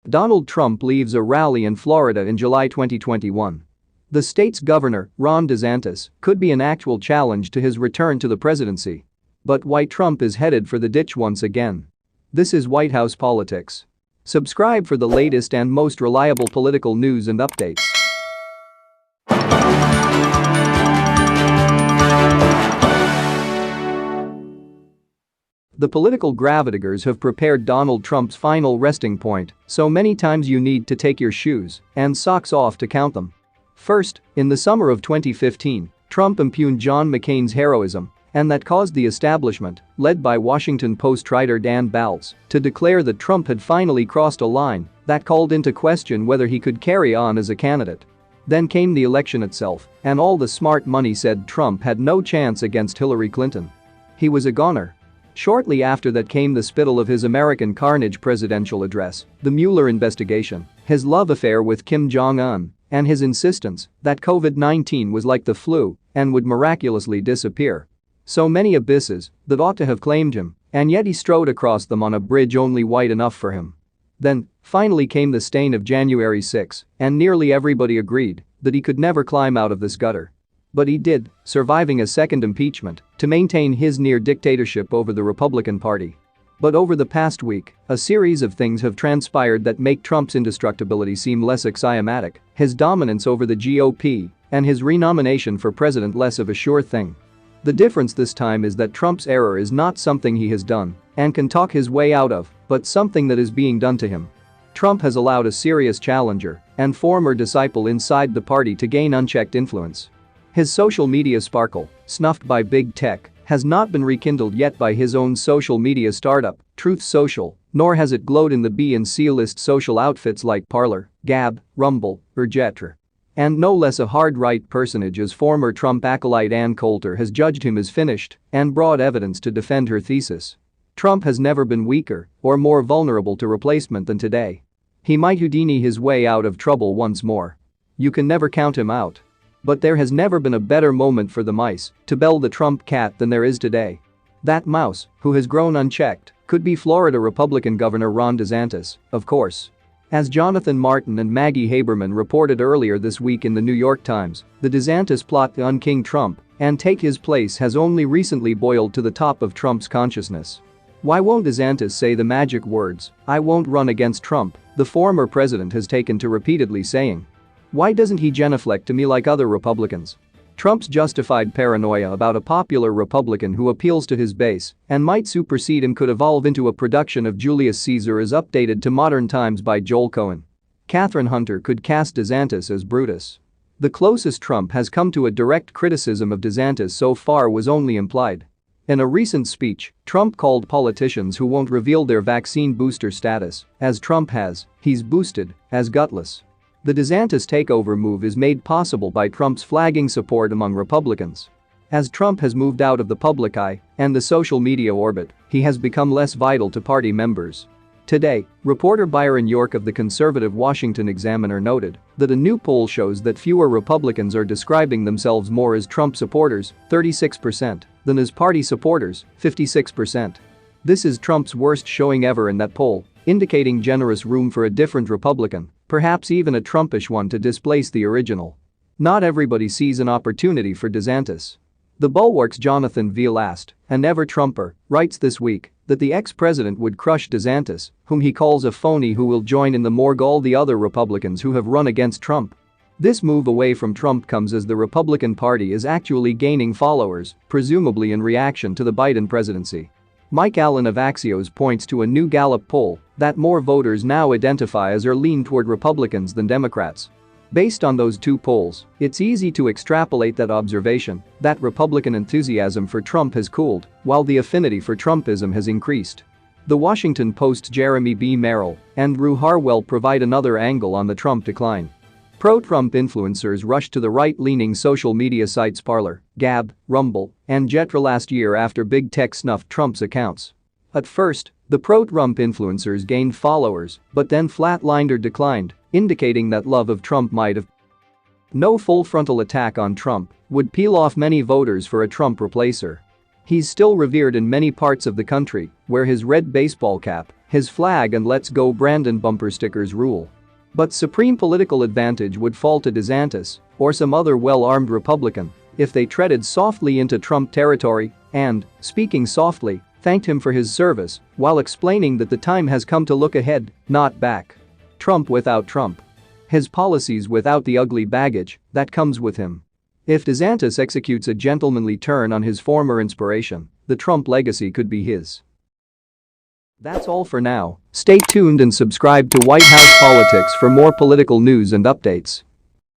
Donald Trump leaves a rally in Florida in July 2021. The state's governor, Ron DeSantis, could be an actual challenge to his return to the presidency. But why Trump is headed for the ditch once again? This is White House Politics. Subscribe for the latest and most reliable political news and updates. The political gravediggers have prepared Donald Trump's final resting point, so many times you need to take your shoes and socks off to count them. First, in the summer of 2015, Trump impugned John McCain's heroism, and that caused the establishment, led by Washington Post writer Dan Balz, to declare that Trump had finally crossed a line that called into question whether he could carry on as a candidate. Then came the election itself, and all the smart money said Trump had no chance against Hillary Clinton. He was a goner. Shortly after that came the spittle of his American carnage presidential address, the Mueller investigation, his love affair with Kim Jong-un, and his insistence that COVID-19 was like the flu and would miraculously disappear. So many abysses that ought to have claimed him, and yet he strode across them on a bridge only wide enough for him. Then, finally came the stain of January 6, and nearly everybody agreed that he could never climb out of this gutter. But he did, surviving a second impeachment to maintain his near dictatorship over the Republican Party. But over the past week, a series of things have transpired that make Trump's indestructibility seem less axiomatic, his dominance over the GOP, and his renomination for president less of a sure thing. The difference this time is that Trump's error is not something he has done and can talk his way out of, but something that is being done to him. Trump has allowed a serious challenger and former disciple inside the party to gain unchecked influence. His social media sparkle, snuffed by big tech, has not been rekindled yet by his own social media startup, Truth Social, nor has it glowed in the B and C-list social outfits like Parler, Gab, Rumble, or Jetra. And no less a hard-right personage as former Trump acolyte Ann Coulter has judged him as finished and brought evidence to defend her thesis. Trump has never been weaker or more vulnerable to replacement than today. He might Houdini his way out of trouble once more. You can never count him out. But there has never been a better moment for the mice to bell the Trump cat than there is today. That mouse, who has grown unchecked, could be Florida Republican Governor Ron DeSantis, of course. As Jonathan Martin and Maggie Haberman reported earlier this week in the New York Times, the DeSantis plot to unking Trump and take his place has only recently boiled to the top of Trump's consciousness. Why won't DeSantis say the magic words, "I won't run against Trump," the former president has taken to repeatedly saying? Why doesn't he genuflect to me like other Republicans? Trump's justified paranoia about a popular Republican who appeals to his base and might supersede him could evolve into a production of Julius Caesar as updated to modern times by Joel Cohen. Catherine Hunter could cast DeSantis as Brutus. The closest Trump has come to a direct criticism of DeSantis so far was only implied. In a recent speech, Trump called politicians who won't reveal their vaccine booster status, as Trump has, he's boosted, as gutless. The DeSantis takeover move is made possible by Trump's flagging support among Republicans. As Trump has moved out of the public eye and the social media orbit, he has become less vital to party members. Today, reporter Byron York of the conservative Washington Examiner noted that a new poll shows that fewer Republicans are describing themselves more as Trump supporters, 36%, than as party supporters, 56%. This is Trump's worst showing ever in that poll, indicating generous room for a different Republican, perhaps even a Trumpish one, to displace the original. Not everybody sees an opportunity for DeSantis. The Bulwark's Jonathan V. Last, a never-Trumper, writes this week that the ex-president would crush DeSantis, whom he calls a phony who will join in the morgue all the other Republicans who have run against Trump. This move away from Trump comes as the Republican Party is actually gaining followers, presumably in reaction to the Biden presidency. Mike Allen of Axios points to a new Gallup poll that more voters now identify as or lean toward Republicans than Democrats. Based on those two polls, it's easy to extrapolate that observation that Republican enthusiasm for Trump has cooled while the affinity for Trumpism has increased. The Washington Post's Jeremy B. Merrill and Drew Harwell provide another angle on the Trump decline. Pro-Trump influencers rushed to the right-leaning social media sites Parler, Gab, Rumble, and Jetra last year after big tech snuffed Trump's accounts. At first, the pro-Trump influencers gained followers, but then flatlined or declined, indicating that love of Trump might have. No full frontal attack on Trump would peel off many voters for a Trump replacer. He's still revered in many parts of the country, where his red baseball cap His flag and "Let's Go Brandon" bumper stickers rule. But supreme political advantage would fall to Desantis or some other well-armed Republican if they treaded softly into Trump territory and, speaking softly, thanked him for his service while explaining that the time has come to look ahead, not back. Trump without Trump. His policies without the ugly baggage that comes with him. If Desantis executes a gentlemanly turn on his former inspiration, the Trump legacy could be his. That's all for now. Stay tuned and subscribe to White House Politics for more political news and updates.